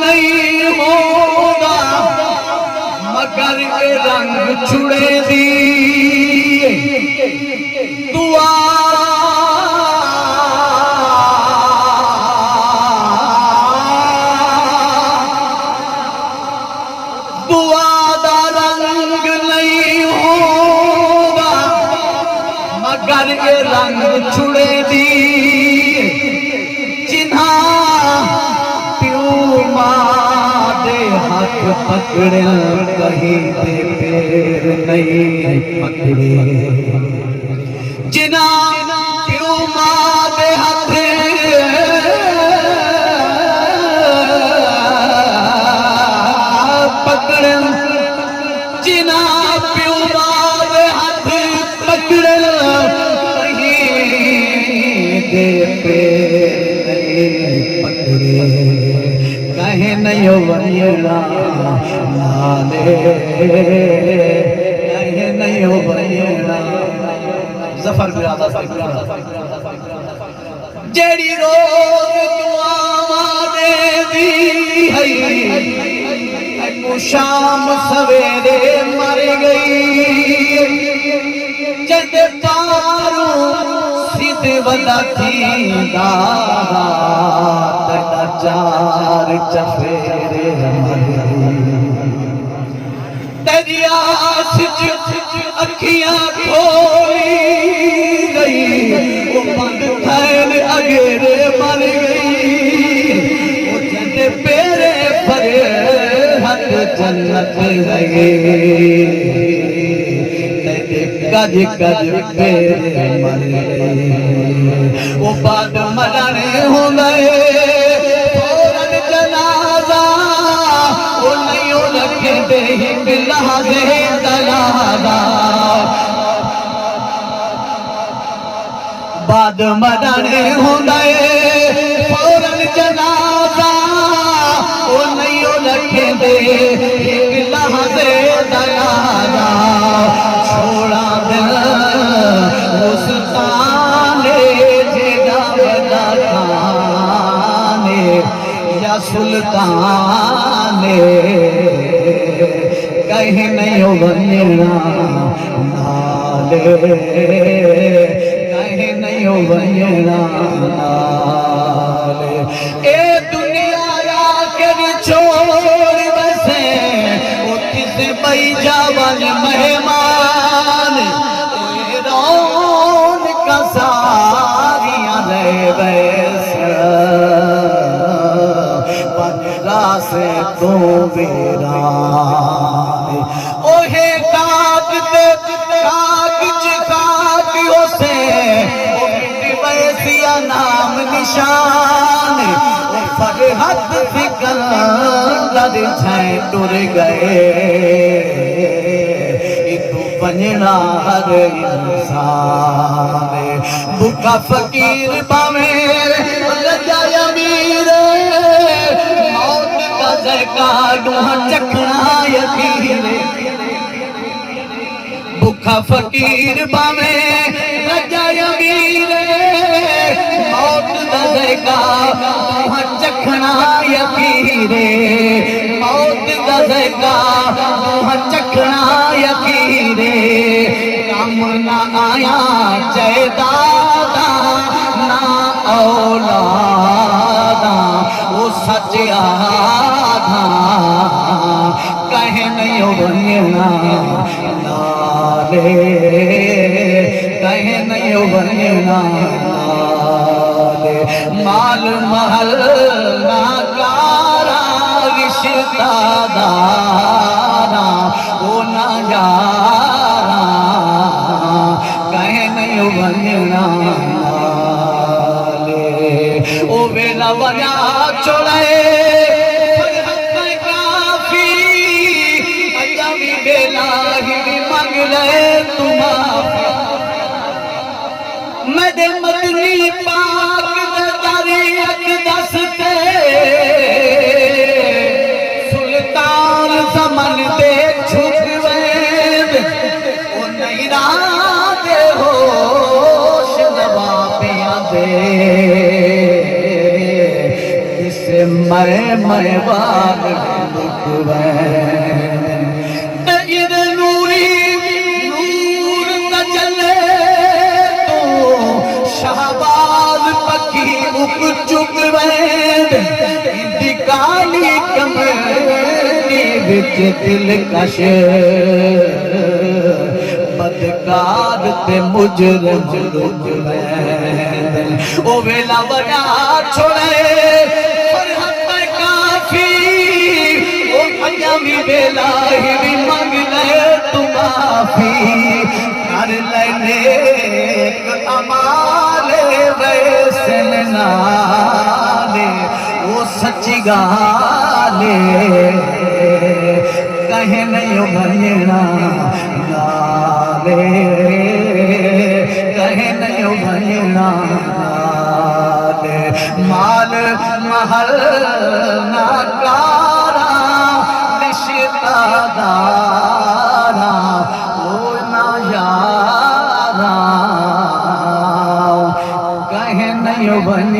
نہیں ہوگا مگر کے رنگ چھڑے دی دعا دا رنگ نہیں ہوگا مگر کے رنگ چھڑے دی پکڑے کہیں دے پیر نہیں پکڑے جنا پیو ماں دے ہاتھ پکڑے جنا پیو ماں دے ہاتھ پکڑے کہیں دے پیر نہیں پکڑے کہیں نہیں ونیڑا نالے کہیں نہیں ونیڑا ظفر برادہ جیڑی روز دعا دے دی ہے شام سویرے مر گئی جد پاروں سید ودا تھی دارا چار چفیرے تیری آس اکھیاں کھولی گئی وہ بند تھیل اگیرے مر گئی وہ جن پیرے پرے حد جنت گئی کج کج پیرے مر گئی وہ بعد مرنے ہو گئے بعد مرنے ہوندے فوراً جنازہ وہ نہیں رکھیں دے ایک لحظے دلازہ چھوڑا دل سلطانے جیدہ بدا کھانے یا سلطانے کہیں نہیں ونیڑا نالے کہیں نہیں ونیڑا نالے اے دنیا یا کر چھوڑ بسے وہ کس بھائی جاون مہمان اے رون کا ساریاں لے بیس پندرہ سے تو ویران اوہے کاغذ کاغیوں سے ویسیا نام نشان فرحت فکر لد چھائیں ٹر گئے تو بننا ہر انسان بھکا فقیر باویں رجا امیر موت کا ذکر چکھنا یقین بھکا فقیر باویں رجا امیر موت کا ذکر چکھنا یقین موت کا ذکر چکھنا یقین کم نہ آیا جائیداد نہ اولاد وہ سچ آدھا کہیں نہیں ونیڑا نالے کہیں نہیں ونیڑا نالے مال محل ناکارا رشتہ دارا وہ نہ یارا کہیں نہیں ونیڑا نالے او ویلا ونیا چھوڑے میرے مدنی پاک داری دستے سلطان زمن دے چھپ وید وہ نہیں راتے ہوش نوابیاں دے اس میں بال ادھر نوری نور نہ چلے تو شہباز پکی اک چک وین دکالی کمری بچ دلکش بدکار تے مجرم لوگ وین او ویلا بڑا چھوڑے فرحت کافی او پنجامی ویلا ہی منگ لے تو معافی کر لے نیک امال ویسے نالے وہ سچی گالے کہیں نہیں بننا نالے کہیں نہیں بننا نالے مال محل ناکارا رشتہ دارا وہ نہ یارا کہیں نہیں بننا